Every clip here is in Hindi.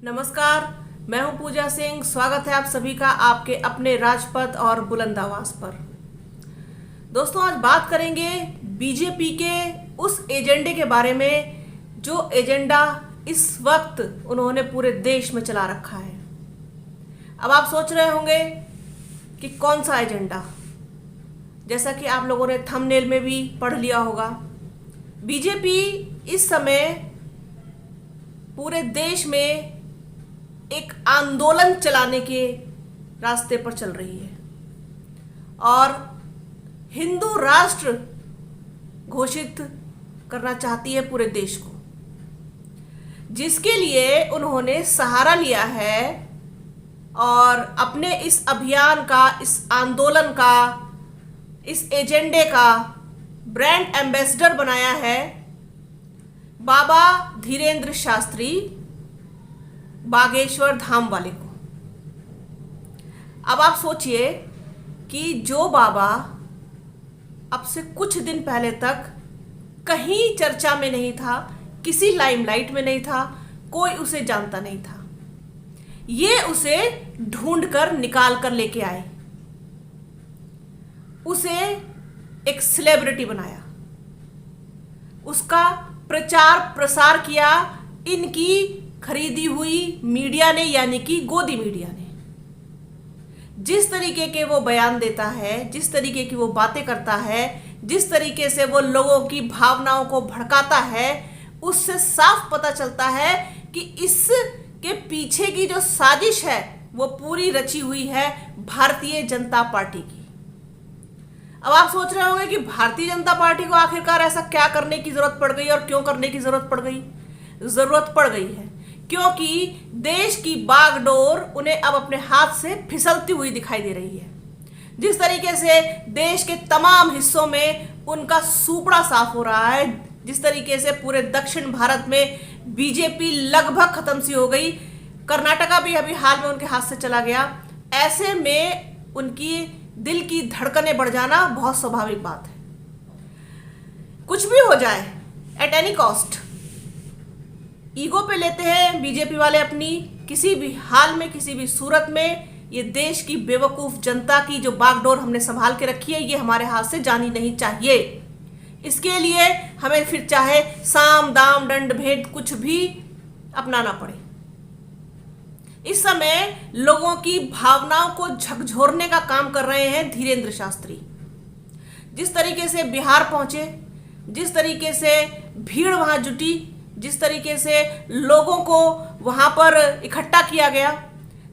नमस्कार, मैं हूं पूजा सिंह। स्वागत है आप सभी का आपके अपने राजपथ और बुलंद आवाज पर। दोस्तों, आज बात करेंगे बीजेपी के उस एजेंडे के बारे में जो एजेंडा इस वक्त उन्होंने पूरे देश में चला रखा है। अब आप सोच रहे होंगे कि कौन सा एजेंडा। जैसा कि आप लोगों ने थंबनेल में भी पढ़ लिया होगा, बीजेपी इस समय पूरे देश में एक आंदोलन चलाने के रास्ते पर चल रही है और हिंदू राष्ट्र घोषित करना चाहती है पूरे देश को, जिसके लिए उन्होंने सहारा लिया है और अपने इस अभियान का, इस आंदोलन का, इस एजेंडे का ब्रांड एम्बेसडर बनाया है बाबा धीरेन्द्र शास्त्री, बागेश्वर धाम वाले को। अब आप सोचिए कि जो बाबा अब से कुछ दिन पहले तक कहीं चर्चा में नहीं था, किसी लाइमलाइट में नहीं था, कोई उसे जानता नहीं था, ये उसे ढूंढकर निकाल कर लेके आए, उसे एक सेलिब्रिटी बनाया, उसका प्रचार प्रसार किया इनकी खरीदी हुई मीडिया ने, यानी कि गोदी मीडिया ने। जिस तरीके के वो बयान देता है, जिस तरीके की वो बातें करता है, जिस तरीके से वो लोगों की भावनाओं को भड़काता है, उससे साफ पता चलता है कि इसके पीछे की जो साजिश है वो पूरी रची हुई है भारतीय जनता पार्टी की। अब आप सोच रहे होंगे कि भारतीय जनता पार्टी को आखिरकार ऐसा क्या करने की जरूरत पड़ गई और क्यों करने की जरूरत पड़ गई। जरूरत पड़ गई है क्योंकि देश की बागडोर उन्हें अब अपने हाथ से फिसलती हुई दिखाई दे रही है। जिस तरीके से देश के तमाम हिस्सों में उनका सूपड़ा साफ हो रहा है, जिस तरीके से पूरे दक्षिण भारत में बीजेपी लगभग खत्म सी हो गई, कर्नाटका भी अभी हाल में उनके हाथ से चला गया, ऐसे में उनकी दिल की धड़कनें बढ़ जाना बहुत स्वाभाविक बात है। कुछ भी हो जाए, एट एनी कॉस्ट, ईगो पे लेते हैं बीजेपी वाले अपनी, किसी भी हाल में, किसी भी सूरत में ये देश की बेवकूफ जनता की जो बागडोर हमने संभाल के रखी है, ये हमारे हाथ से जानी नहीं चाहिए। इसके लिए हमें फिर चाहे साम दाम दंड भेद कुछ भी अपनाना पड़े। इस समय लोगों की भावनाओं को झकझोरने का काम कर रहे हैं धीरेन्द्र शास्त्री। जिस तरीके से बिहार पहुंचे, जिस तरीके से भीड़ वहां जुटी, जिस तरीके से लोगों को वहां पर इकट्ठा किया गया,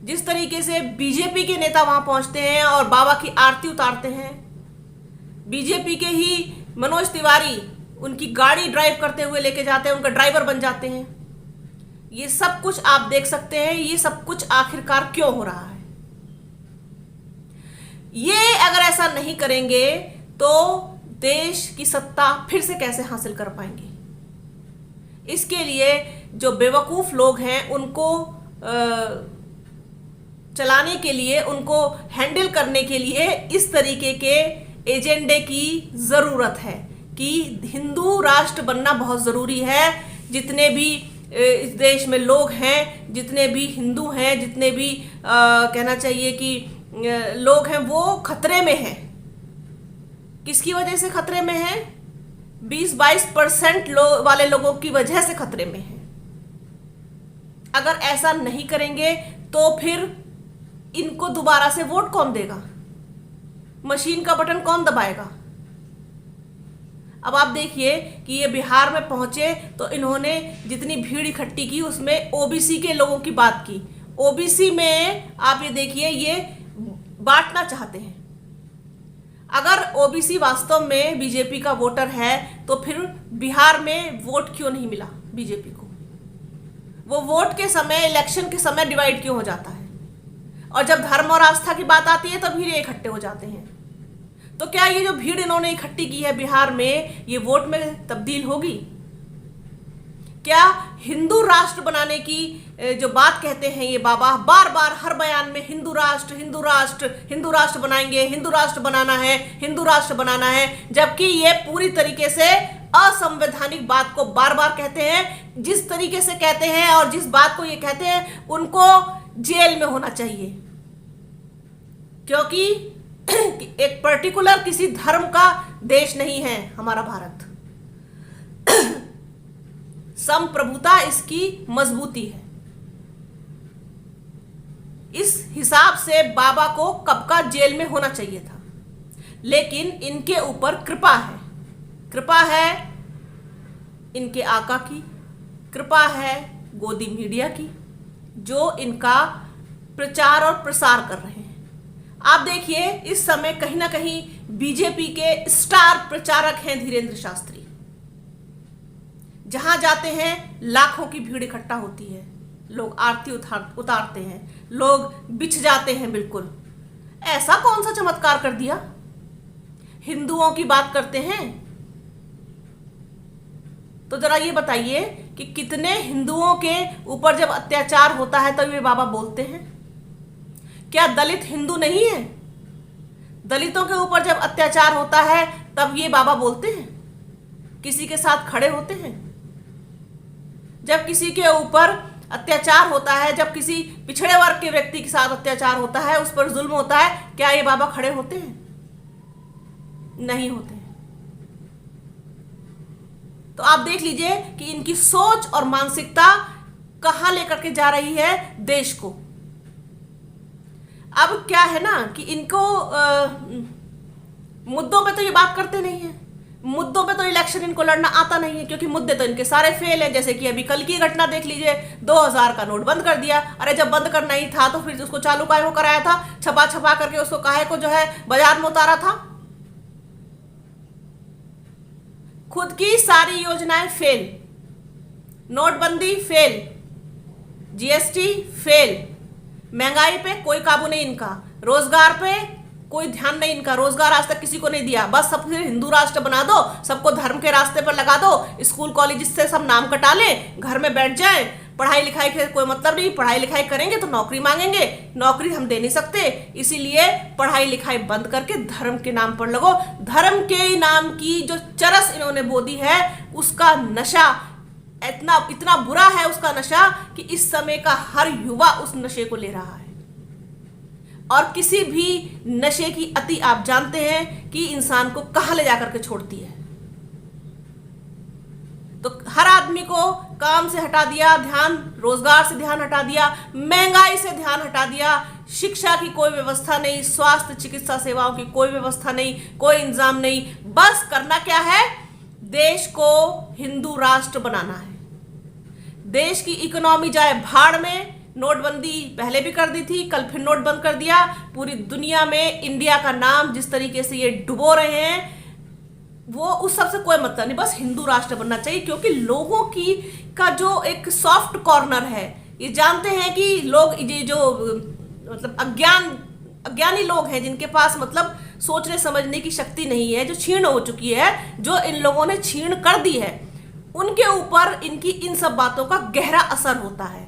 जिस तरीके से बीजेपी के नेता वहां पहुंचते हैं और बाबा की आरती उतारते हैं, बीजेपी के ही मनोज तिवारी उनकी गाड़ी ड्राइव करते हुए लेके जाते हैं, उनका ड्राइवर बन जाते हैं, ये सब कुछ आप देख सकते हैं। ये सब कुछ आखिरकार क्यों हो रहा है? ये अगर ऐसा नहीं करेंगे तो देश की सत्ता फिर से कैसे हासिल कर पाएंगे? इसके लिए जो बेवकूफ लोग हैं उनको चलाने के लिए, उनको हैंडल करने के लिए इस तरीके के एजेंडे की जरूरत है कि हिंदू राष्ट्र बनना बहुत जरूरी है। जितने भी इस देश में लोग हैं, जितने भी हिंदू हैं, जितने भी कहना चाहिए कि लोग हैं, वो खतरे में हैं। किसकी वजह से खतरे में हैं? 20-22% वाले लोगों की वजह से खतरे में है। अगर ऐसा नहीं करेंगे तो फिर इनको दोबारा से वोट कौन देगा? मशीन का बटन कौन दबाएगा? अब आप देखिए कि ये बिहार में पहुंचे तो इन्होंने जितनी भीड़ इकट्ठी की उसमें ओबीसी के लोगों की बात की। ओबीसी में आप ये देखिए, ये बांटना चाहते हैं। अगर ओबीसी वास्तव में बीजेपी का वोटर है तो फिर बिहार में वोट क्यों नहीं मिला बीजेपी को? वो वोट के समय, इलेक्शन के समय डिवाइड क्यों हो जाता है? और जब धर्म और आस्था की बात आती है तब भीड़ इकट्ठे हो जाते हैं। तो क्या ये जो भीड़ इन्होंने इकट्ठी की है बिहार में, ये वोट में तब्दील होगी? क्या हिंदू राष्ट्र बनाने की जो बात कहते हैं ये बाबा बार बार हर बयान में, हिंदू राष्ट्र, हिंदू राष्ट्र, हिंदू राष्ट्र बनाएंगे, हिंदू राष्ट्र बनाना है, हिंदू राष्ट्र बनाना है, जबकि ये पूरी तरीके से असंवैधानिक बात को बार बार कहते हैं, जिस तरीके से कहते हैं और जिस बात को ये कहते हैं उनको जेल में होना चाहिए, क्योंकि एक पर्टिकुलर किसी धर्म का देश नहीं है हमारा भारत। संप्रभुता इसकी मजबूती है। इस हिसाब से बाबा को कब का जेल में होना चाहिए था, लेकिन इनके ऊपर कृपा है। कृपा है इनके आका की, कृपा है गोदी मीडिया की, जो इनका प्रचार और प्रसार कर रहे हैं। आप देखिए इस समय कहीं ना कहीं बीजेपी के स्टार प्रचारक हैं धीरेंद्र शास्त्री। जहां जाते हैं लाखों की भीड़ इकट्ठा होती है, लोग आरती उतारते हैं, लोग बिछ जाते हैं। बिल्कुल ऐसा कौन सा चमत्कार कर दिया? हिंदुओं की बात करते हैं तो जरा ये बताइए कि कितने हिंदुओं के ऊपर जब अत्याचार होता है तब ये बाबा बोलते हैं? क्या दलित हिंदू नहीं है? दलितों के ऊपर जब अत्याचार होता है तब ये बाबा बोलते हैं, किसी के साथ खड़े होते हैं? जब किसी के ऊपर अत्याचार होता है, जब किसी पिछड़े वर्ग के व्यक्ति के साथ अत्याचार होता है, उस पर जुल्म होता है, क्या ये बाबा खड़े होते हैं? नहीं होते हैं। तो आप देख लीजिए कि इनकी सोच और मानसिकता कहां लेकर के जा रही है देश को। अब क्या है ना कि इनको मुद्दों पे तो ये बात करते नहीं है, मुद्दों पे तो इलेक्शन इनको लड़ना आता नहीं है, क्योंकि मुद्दे तो इनके सारे फेल हैं। जैसे कि अभी कल की घटना देख लीजिए, 2000 का नोट बंद कर दिया। अरे जब बंद करना ही था तो फिर उसको चालू काहे को कराया था? छपा छपा करके उसको काहे को जो है बाजार में उतारा था? खुद की सारी योजनाएं फेल, नोटबंदी फेल, जीएसटी फेल, महंगाई पे कोई काबू नहीं इनका, रोजगार पे कोई ध्यान नहीं इनका, रोजगार आज तक किसी को नहीं दिया। बस सब हिंदू राष्ट्र बना दो, सबको धर्म के रास्ते पर लगा दो, स्कूल कॉलेज से सब नाम कटा लें, घर में बैठ जाएं, पढ़ाई लिखाई का कोई मतलब नहीं, पढ़ाई लिखाई करेंगे तो नौकरी मांगेंगे, नौकरी हम दे नहीं सकते, इसीलिए पढ़ाई लिखाई बंद करके धर्म के नाम पर लगो। धर्म के नाम की जो चरस इन्होंने बोदी है, उसका नशा इतना बुरा है, उसका नशा, कि इस समय का हर युवा उस नशे को ले रहा है। और किसी भी नशे की अति आप जानते हैं कि इंसान को कहां ले जाकर के छोड़ती है। तो हर आदमी को काम से हटा दिया ध्यान, रोजगार से ध्यान हटा दिया, महंगाई से ध्यान हटा दिया, शिक्षा की कोई व्यवस्था नहीं, स्वास्थ्य चिकित्सा सेवाओं की कोई व्यवस्था नहीं, कोई इंतजाम नहीं। बस करना क्या है? देश को हिंदू राष्ट्र बनाना है। देश की इकोनॉमी जाए भाड़ में। नोटबंदी पहले भी कर दी थी, कल फिर नोट बंद कर दिया। पूरी दुनिया में इंडिया का नाम जिस तरीके से ये डुबो रहे हैं, वो उस सबसे कोई मतलब नहीं। बस हिंदू राष्ट्र बनना चाहिए, क्योंकि लोगों की का जो एक सॉफ्ट कॉर्नर है, ये जानते हैं कि लोग ये जो मतलब अज्ञानी लोग हैं, जिनके पास मतलब सोचने समझने की शक्ति नहीं है, जो क्षीण हो चुकी है, जो इन लोगों ने क्षीण कर दी है, उनके ऊपर इनकी इन सब बातों का गहरा असर होता है।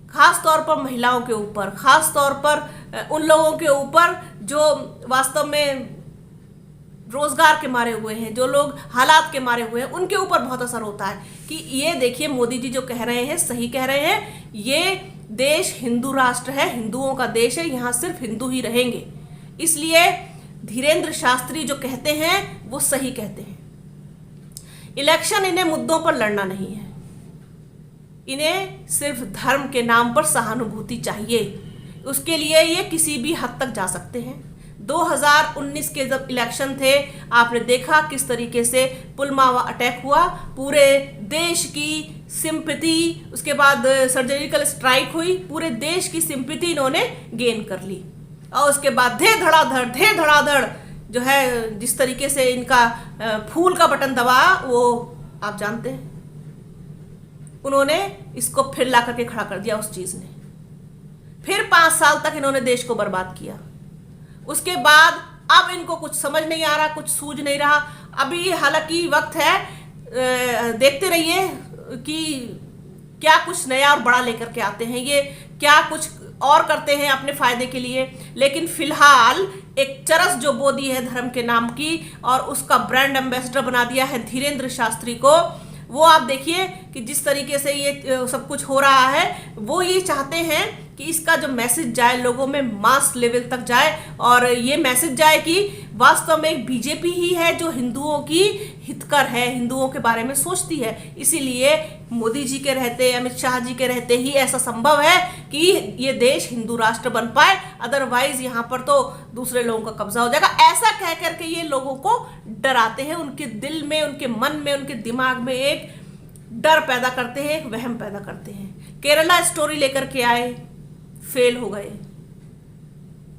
खास तौर पर महिलाओं के ऊपर, खास तौर पर उन लोगों के ऊपर जो वास्तव में रोजगार के मारे हुए हैं, जो लोग हालात के मारे हुए हैं, उनके ऊपर बहुत असर होता है कि ये देखिए मोदी जी जो कह रहे हैं सही कह रहे हैं, ये देश हिंदू राष्ट्र है, हिंदुओं का देश है, यहाँ सिर्फ हिंदू ही रहेंगे। इसलिए धीरेंद्र शास्त्री जो कहते हैं वो सही कहते हैं। इलेक्शन इन्हें मुद्दों पर लड़ना नहीं है, इन्हें सिर्फ धर्म के नाम पर सहानुभूति चाहिए। उसके लिए ये किसी भी हद तक जा सकते हैं। 2019 के जब इलेक्शन थे, आपने देखा किस तरीके से पुलवामा अटैक हुआ, पूरे देश की सिंपैथी, उसके बाद सर्जिकल स्ट्राइक हुई, पूरे देश की सिंपैथी इन्होंने गेन कर ली। और उसके बाद धे धड़ाधड़ जो है जिस तरीके से इनका फूल का बटन दबाया, वो आप जानते हैं। उन्होंने इसको फिर ला करके खड़ा कर दिया उस चीज ने। फिर 5 साल तक इन्होंने देश को बर्बाद किया। उसके बाद अब इनको कुछ समझ नहीं आ रहा, कुछ सूझ नहीं रहा। अभी हालांकि वक्त है, देखते रहिए कि क्या कुछ नया और बड़ा लेकर के आते हैं, ये क्या कुछ और करते हैं अपने फायदे के लिए। लेकिन फिलहाल एक चरस जो बो दी है धर्म के नाम की, और उसका ब्रांड एम्बेसडर बना दिया है धीरेन्द्र शास्त्री को। वो आप देखिए कि जिस तरीके से ये सब कुछ हो रहा है, वो ये चाहते हैं कि इसका जो मैसेज जाए लोगों में, मास लेवल तक जाए, और ये मैसेज जाए कि वास्तव में बीजेपी ही है जो हिंदुओं की हितकर है, हिंदुओं के बारे में सोचती है। इसीलिए मोदी जी के रहते, अमित शाह जी के रहते ही ऐसा संभव है कि ये देश हिंदू राष्ट्र बन पाए, अदरवाइज यहाँ पर तो दूसरे लोगों का कब्जा हो जाएगा। ऐसा कह करके ये लोगों को डराते हैं, उनके दिल में, उनके मन में, उनके दिमाग में एक डर पैदा करते हैं, एक वहम पैदा करते हैं। केरला स्टोरी लेकर के आए, फेल हो गए।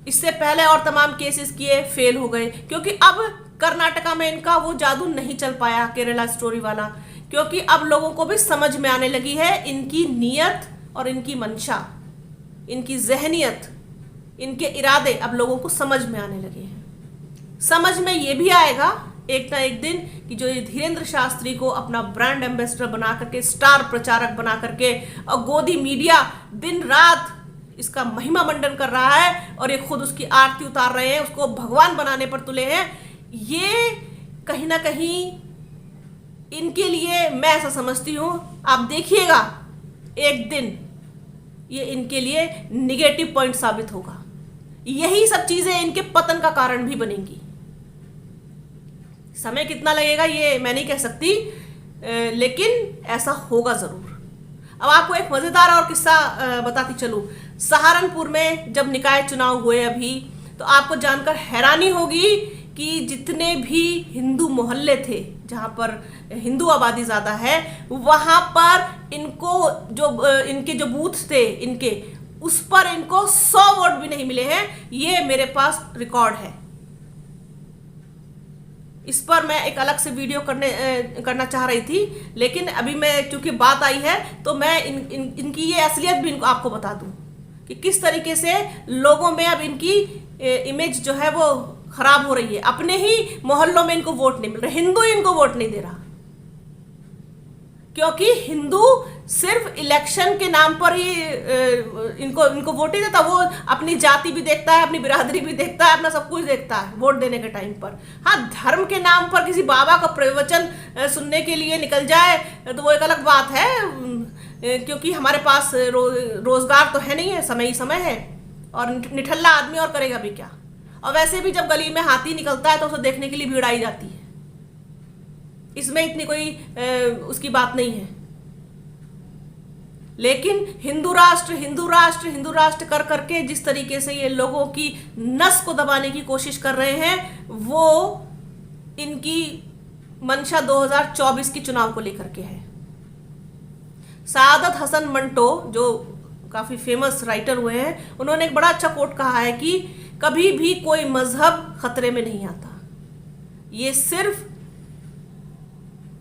इससे पहले और तमाम केसेस किए, फेल हो गए, क्योंकि अब कर्नाटका में इनका वो जादू नहीं चल पाया केरला स्टोरी वाला, क्योंकि अब लोगों को भी समझ में आने लगी है इनकी नीयत और इनकी मंशा, इनकी जहनियत, इनके इरादे अब लोगों को समझ में आने लगे हैं। समझ में ये भी आएगा एक ना एक दिन कि जो ये धीरेन्द्र शास्त्री को अपना ब्रांड एम्बेसडर बना करके, स्टार प्रचारक बना करके, और गोदी मीडिया दिन रात इसका महिमा मंडन कर रहा है, और ये खुद उसकी आरती उतार रहे हैं, उसको भगवान बनाने पर तुले हैं, ये कहीं ना कहीं इनके लिए, मैं ऐसा समझती हूं, आप देखिएगा एक दिन ये इनके लिए निगेटिव पॉइंट साबित होगा। यही सब चीजें इनके पतन का कारण भी बनेंगी। समय कितना लगेगा ये मैं नहीं कह सकती, लेकिन ऐसा होगा जरूर। अब आपको एक मजेदार और किस्सा बताती चलूं। सहारनपुर में जब निकाय चुनाव हुए अभी, तो आपको जानकर हैरानी होगी कि जितने भी हिंदू मोहल्ले थे जहां पर हिंदू आबादी ज्यादा है, वहां पर इनको इनके जो बूथ थे इनके, उस पर इनको 100 वोट भी नहीं मिले हैं। ये मेरे पास रिकॉर्ड है। इस पर मैं एक अलग से वीडियो करना चाह रही थी, लेकिन अभी मैं चूंकि बात आई है तो मैं इनकी ये असलियत भी आपको बता दूं कि किस तरीके से लोगों में अब इनकी इमेज जो है वो खराब हो रही है। अपने ही मोहल्लों में इनको वोट नहीं मिल रहा, हिंदू इनको वोट नहीं दे रहा, क्योंकि हिंदू सिर्फ इलेक्शन के नाम पर ही इनको वोट नहीं देता। वो अपनी जाति भी देखता है, अपनी बिरादरी भी देखता है, अपना सब कुछ देखता है वोट देने के टाइम पर। हाँ, धर्म के नाम पर किसी बाबा का प्रवचन सुनने के लिए निकल जाए तो वो एक अलग बात है, क्योंकि हमारे पास रोजगार तो है नहीं है, समय ही समय है, और निठल्ला आदमी और करेगा भी क्या। और वैसे भी जब गली में हाथी निकलता है तो उसे देखने के लिए भीड़ आई जाती है, इसमें इतनी कोई उसकी बात नहीं है। लेकिन हिंदू राष्ट्र हिंदू राष्ट्र हिंदू राष्ट्र कर करके जिस तरीके से ये लोगों की नस को दबाने की कोशिश कर रहे हैं, वो इनकी मंशा 2024 के चुनाव को लेकर के है। सादत हसन मंटो जो काफी फेमस राइटर हुए हैं, उन्होंने एक बड़ा अच्छा कोट कहा है कि कभी भी कोई मजहब खतरे में नहीं आता, ये सिर्फ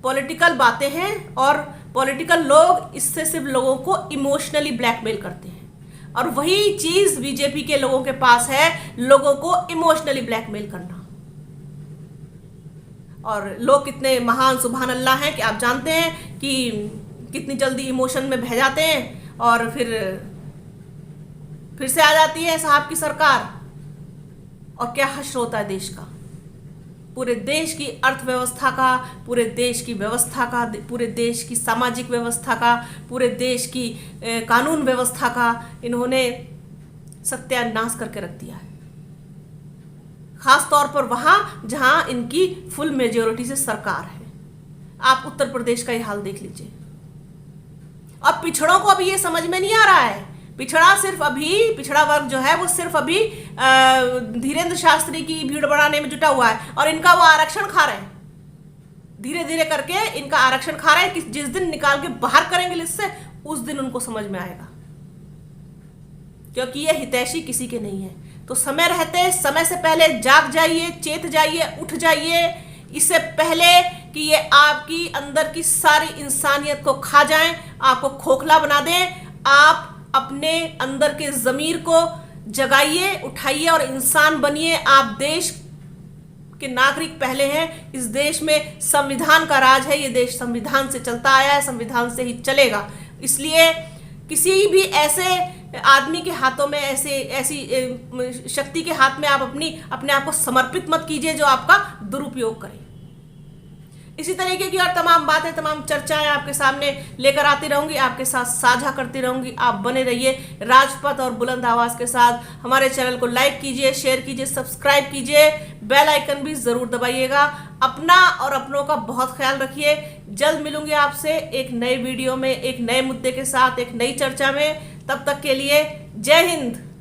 पॉलिटिकल बातें हैं, और पॉलिटिकल लोग इससे सिर्फ लोगों को इमोशनली ब्लैकमेल करते हैं, और वही चीज बीजेपी के लोगों के पास है, लोगों को इमोशनली ब्लैकमेल करना। और लोग कितने महान सुभान अल्लाह हैं कि आप जानते हैं कि कितनी जल्दी इमोशन में बह जाते हैं, और फिर से आ जाती है साहब की सरकार, और क्या हश्र होता है देश का, पूरे देश की अर्थव्यवस्था का, पूरे देश की व्यवस्था का, पूरे देश की सामाजिक व्यवस्था का, पूरे देश की कानून व्यवस्था का इन्होंने सत्यानाश करके रख दिया है। खास तौर पर वहां जहां इनकी फुल मेजोरिटी से सरकार है। आप उत्तर प्रदेश का ये हाल देख लीजिए। अब पिछड़ों को अभी ये समझ में नहीं आ रहा है, पिछड़ा वर्ग जो है वो सिर्फ अभी धीरेन्द्र शास्त्री की भीड़ बढ़ाने में जुटा हुआ है, और इनका वो आरक्षण खा रहे हैं, धीरे धीरे करके इनका आरक्षण खा रहे हैं। कि जिस दिन निकाल के बाहर करेंगे लिस्ट से, उस दिन उनको समझ में आएगा, क्योंकि ये हितैषी किसी के नहीं है। तो समय रहते, समय से पहले जाग जाइए, चेत जाइए, उठ जाइए, इससे पहले कि ये आपकी अंदर की सारी इंसानियत को खा जाएं, आपको खोखला बना दें। आप अपने अंदर के ज़मीर को जगाइए, उठाइए और इंसान बनिए। आप देश के नागरिक पहले हैं। इस देश में संविधान का राज है, ये देश संविधान से चलता आया है, संविधान से ही चलेगा। इसलिए किसी भी ऐसे आदमी के हाथों में ऐसी शक्ति के हाथ में आप अपने आप को समर्पित मत कीजिए जो आपका दुरुपयोग करे। इसी तरीके की और तमाम बातें, तमाम चर्चाएं आपके सामने लेकर आती रहूंगी, आपके साथ साझा करती रहूंगी। आप बने रहिए राजपथ और बुलंद आवाज के साथ। हमारे चैनल को लाइक कीजिए, शेयर कीजिए, सब्सक्राइब कीजिए, बेल आइकन भी जरूर दबाइएगा। अपना और अपनों का बहुत ख्याल रखिए। जल्द मिलूंगी आपसे एक नए वीडियो में, एक नए मुद्दे के साथ, एक नई चर्चा में। तब तक के लिए जय हिंद।